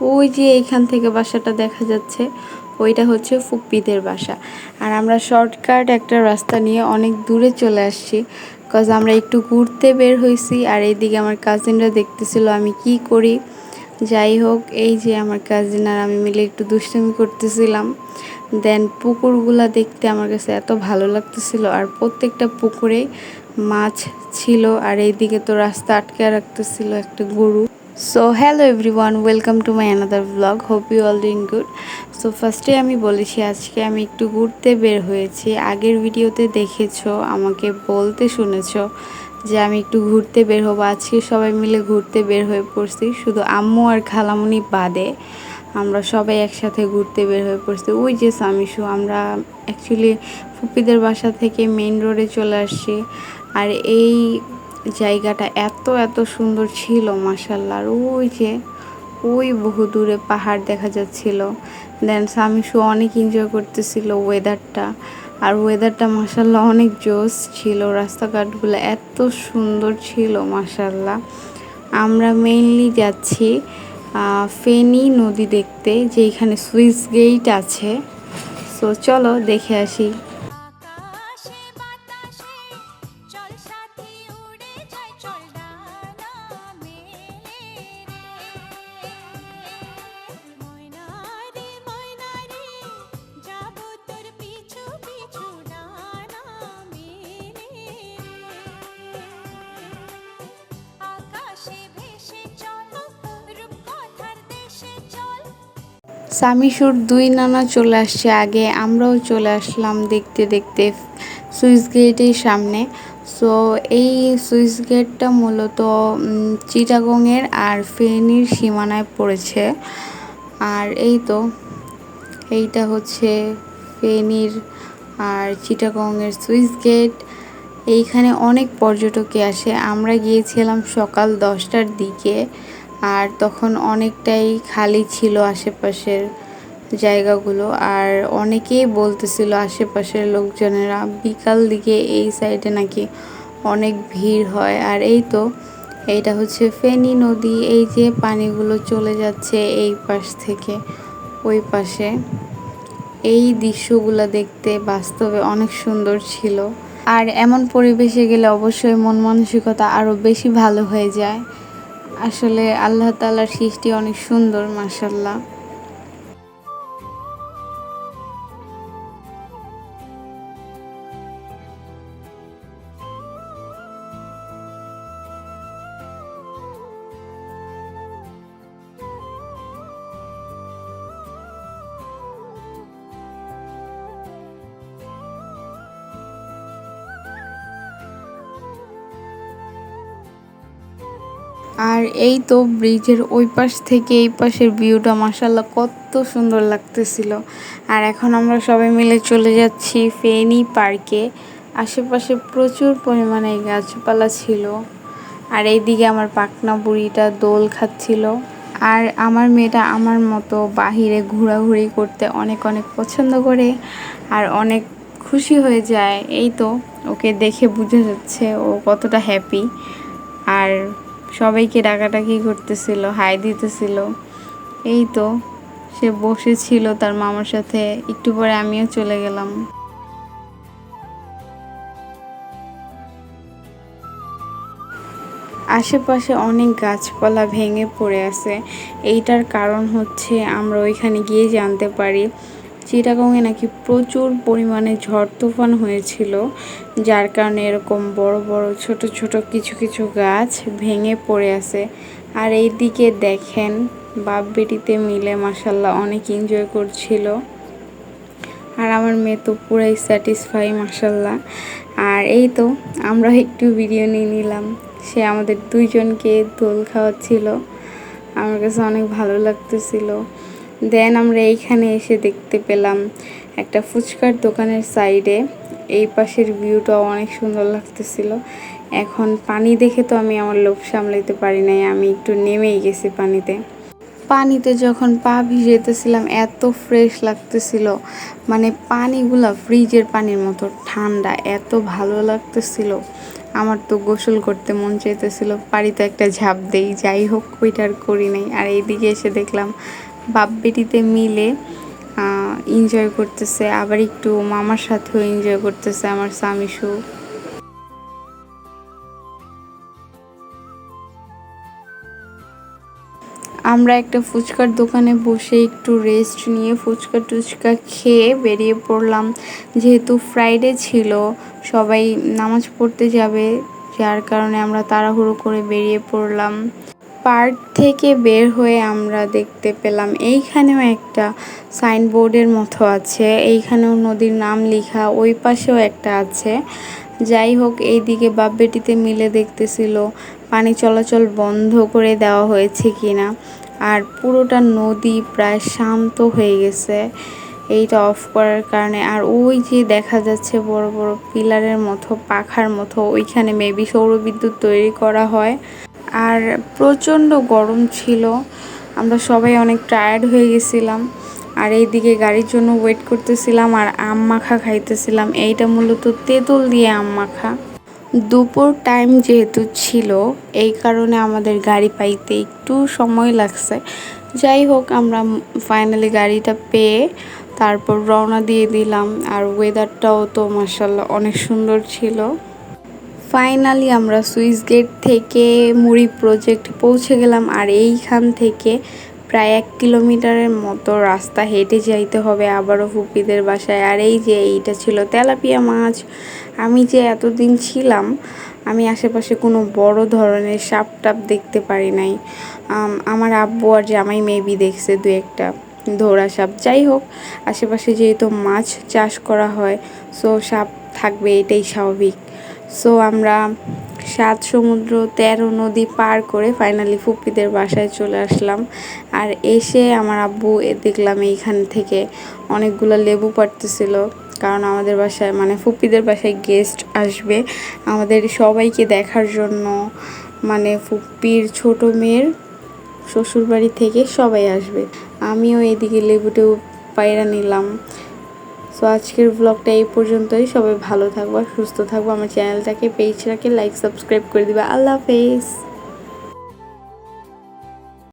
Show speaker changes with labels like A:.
A: ওই যে এইখান থেকে বাসাটা দেখা যাচ্ছে, ওইটা হচ্ছে ফুপ্পিদের বাসা। আর আমরা শর্টকাট একটা রাস্তা নিয়ে অনেক দূরে চলে আসছি, বিকজ আমরা একটু ঘুরতে বের হয়েছি। আর এইদিকে আমার কাজিনরা দেখতেছিল আমি কি করি। যাই হোক, এই যে আমার কাজিন আর আমি মিলে একটু দুষ্টামি করতেছিলাম। দেন পুকুরগুলা দেখতে আমার কাছে এত ভালো লাগতেছিল, আর প্রত্যেকটা পুকুরে মাছ ছিল। আর এইদিকে তো রাস্তা আটকে রাখতেছিল একটা গরু। So hello everyone, welcome to my another blog. Hope you all doing good. So ফার্স্টে আমি বলেছি আজকে আমি একটু ঘুরতে বের হয়েছি। আগের ভিডিওতে দেখেছো, আমাকে বলতে শুনেছো যে আমি একটু ঘুরতে বের হবো। আজকে সবাই মিলে ঘুরতে বের হয়ে পড়ছি, শুধু আম্মু আর খালামুনি বাদে আমরা সবাই একসাথে ঘুরতে বের হয়ে পড়ছি। ওই যে সামিশু, আমরা অ্যাকচুয়ালি ফুপিদের বাসা থেকে মেইন রোডে চলে আসছি। আর এই জায়গাটা এত এত সুন্দর ছিল মাশাআল্লাহ। আর ওই যে ওই বহু দূরে পাহাড় দেখা যাচ্ছিল। দেন সামিশু অনেক এনজয় করতেছিল ওয়েদারটা। আর ওয়েদারটা মাশাআল্লাহ অনেক জোস ছিল, রাস্তাঘাটগুলো এত সুন্দর ছিল মাশাআল্লাহ। আমরা মেইনলি যাচ্ছি ফেনী নদী দেখতে, যেখানে সুইস গেট আছে। সো চলো দেখে আসি। সামিশুর দুই নানা চলে আসছে আগে, আমরাও চলে আসলাম দেখতে দেখতে সুইস গেটের সামনে। সো এই সুইস গেটটা মূলত চিটাগংয়ের আর ফেনীর সীমানায় পড়েছে। আর এই তো এইটা হচ্ছে ফেনীর আর চিটাগংয়ের সুইস গেট। এইখানে অনেক পর্যটকই আসে। আমরা গিয়েছিলাম সকাল 10টার দিকে, আর তখন অনেকটাই খালি ছিল আশেপাশের জায়গাগুলো। আর অনেকেই বলতেছিল আশেপাশের লোকজনেরা বিকাল দিকে এই সাইডে নাকি অনেক ভিড় হয়। আর এই তো এইটা হচ্ছে ফেনী নদী। এই যে পানিগুলো চলে যাচ্ছে এই পাশ থেকে ওই পাশে। এই দৃশ্যগুলো দেখতে বাস্তবে অনেক সুন্দর ছিল। আর এমন পরিবেশে গেলে অবশ্যই মন মানসিকতা আরও বেশি ভালো হয়ে যায়। আসলে আল্লাহ তাআলার সৃষ্টি অনেক সুন্দর মাশাআল্লাহ। আর এই তো ব্রিজের ওই পাশ থেকে এই পাশের ভিউটা মাশাআল্লাহ কত সুন্দর লাগতেছিল। আর এখন আমরা সবাই মিলে চলে যাচ্ছি ফেনী পার্কে। আশেপাশে প্রচুর পরিমাণে গাছপালা ছিল। আর এইদিকে আমার পাকনা বুড়িটা দোল খাচ্ছিল। আর আমার মেয়েটা আমার মতো বাহিরে ঘোরাঘুরি করতে অনেক অনেক পছন্দ করে আর অনেক খুশি হয়ে যায়। এই তো ওকে দেখে বোঝা যাচ্ছে ও কতটা হ্যাপি। আর সবাইকে ডাকাডাকি করতেছিল, হাই দিতেছিল। এই তো সে বসেছিল তার মামার সাথে, একটু পরে আমিও চলে গেলাম। আশেপাশে অনেক গাছপালা ভেঙে পড়ে আছে। এইটার কারণ হচ্ছে আমরা ওইখানে গিয়ে জানতে পারি চিটাগংয়ে নাকি প্রচুর পরিমাণে ঝড় তুফান হয়েছিল, যার কারণে এরকম বড় বড় ছোট ছোট কিছু কিছু গাছ ভেঙে পড়ে আছে। আর এই দিকে দেখেন বাপ বেটিতে মিলে মাশাআল্লাহ অনেক এনজয় করছিল। আর আমার মেয়ে তো পুরাই স্যাটিসফাই মাশাআল্লাহ। আর এই তো আমরা একটু ভিডিও নিয়ে নিলাম। সে আমাদের দুইজনকে দোল খাওয়াচ্ছিল, আমার কাছে অনেক ভালো লাগতেছিল। দেন আমরা এইখানে এসে দেখতে পেলাম একটা ফুচকার দোকানের সাইডে এই পাশের ভিউটাও অনেক সুন্দর লাগতেছিল। এখন পানি দেখে তো আমি আমার লোভ সামলাইতে পারি নাই, আমি একটু নেমেই গেছি পানিতে। পানিতে যখন পা ভিজাইতেছিলাম এত ফ্রেশ লাগতেছিল, মানে পানিগুলা ফ্রিজের পানির মতো ঠান্ডা, এত ভালো লাগতেছিল। আমার তো গোসল করতে মন চাইতেছিল, পানিতে একটা ঝাঁপ দেই, যাই হোক ওইটা আর করি নাই। আর এইদিকে এসে দেখলাম বাপ বেটিতে মিলে এনজয় করতেছে, আবার একটু মামার সাথেও এনজয় করতেছে আমার সামিশু। আমরা একটা ফুচকার দোকানে বসে একটু রেস্ট নিয়ে ফুচকা টুচকা খেয়ে বেরিয়ে পড়লাম। যেহেতু ফ্রাইডে ছিল, সবাই নামাজ পড়তে যাবে, যার কারণে আমরা তাড়াহুড়ো করে বেরিয়ে পড়লাম। পার্ক থেকে বের হয়ে আমরা দেখতে পেলাম এইখানেও একটা সাইনবোর্ডের মতো আছে, এইখানেও নদীর নাম লেখা, ওই পাশেও একটা আছে। যাই হোক, এইদিকে বাপ বেটিতে মিলে দেখতেছিল পানি চলাচল বন্ধ করে দেওয়া হয়েছে কিনা। আর পুরোটা নদী প্রায় শান্ত হয়ে গেছে এইটা অফ করার কারণে। আর ওই যে দেখা যাচ্ছে বড় বড় পিলারের মতো, পাখার মতো, ওইখানে মেবি সৌরবিদ্যুৎ তৈরি করা হয়। আর প্রচণ্ড গরম ছিল, আমরা সবাই অনেক টায়ার্ড হয়ে গেছিলাম। আর এইদিকে গাড়ির জন্য ওয়েট করতেছিলাম আর আম মাখা খাইতেছিলাম। এইটা মূলত তেঁতুল দিয়ে আম মাখা। দুপুর টাইম যেহেতু ছিল, এই কারণে আমাদের গাড়ি পাইতে একটু সময় লাগছে। যাই হোক, আমরা ফাইনালি গাড়িটা পেয়ে তারপর রওনা দিয়ে দিলাম। আর ওয়েদারটাও তো মাশাআল্লাহ অনেক সুন্দর ছিল। ফাইনালি আমরা সুইস গেট থেকে মুড়ি প্রজেক্ট পৌঁছে গেলাম। আর এইখান থেকে প্রায় 1 কিলোমিটারের মতো রাস্তা হেঁটে যাইতে হবে আবারও ফুপিদের বাসায়। আর এই যে এইটা ছিল তেলাপিয়া মাছ। আমি যে এতদিন ছিলাম, আমি আশেপাশে কোনো বড় ধরনের সাপ টাপ দেখতে পারি নাই। আমার আব্বু আর জামাই মেবি দেখছে দু একটা ধরা সাপ। যাই হোক, আশেপাশে যেহেতু মাছ চাষ করা হয়, সো সাপ থাকবে, এটাই স্বাভাবিক। সো আমরা 7 সমুদ্র 13 নদী পার করে ফাইনালি ফুপ্পিদের বাসায় চলে আসলাম। আর এসে আমার আব্বু দেখলাম এইখান থেকে অনেকগুলো লেবু পাড়তেছিল, কারণ আমাদের বাসায় মানে ফুপ্পিদের বাসায় গেস্ট আসবে আমাদের সবাইকে দেখার জন্য। মানে ফুপ্পির ছোট মেয়ের শ্বশুরবাড়ি থেকে সবাই আসবে। আমিও এদিকে লেবু টেবু পায়রা নিলাম। সো আজকের ব্লগটা এই পর্যন্তই। সবাই ভালো থাকবা, সুস্থ থাকবো, আমার চ্যানেলটাকে পেজটাকে লাইক সাবস্ক্রাইব করে দিবা। আল্লাহ হাফেজ।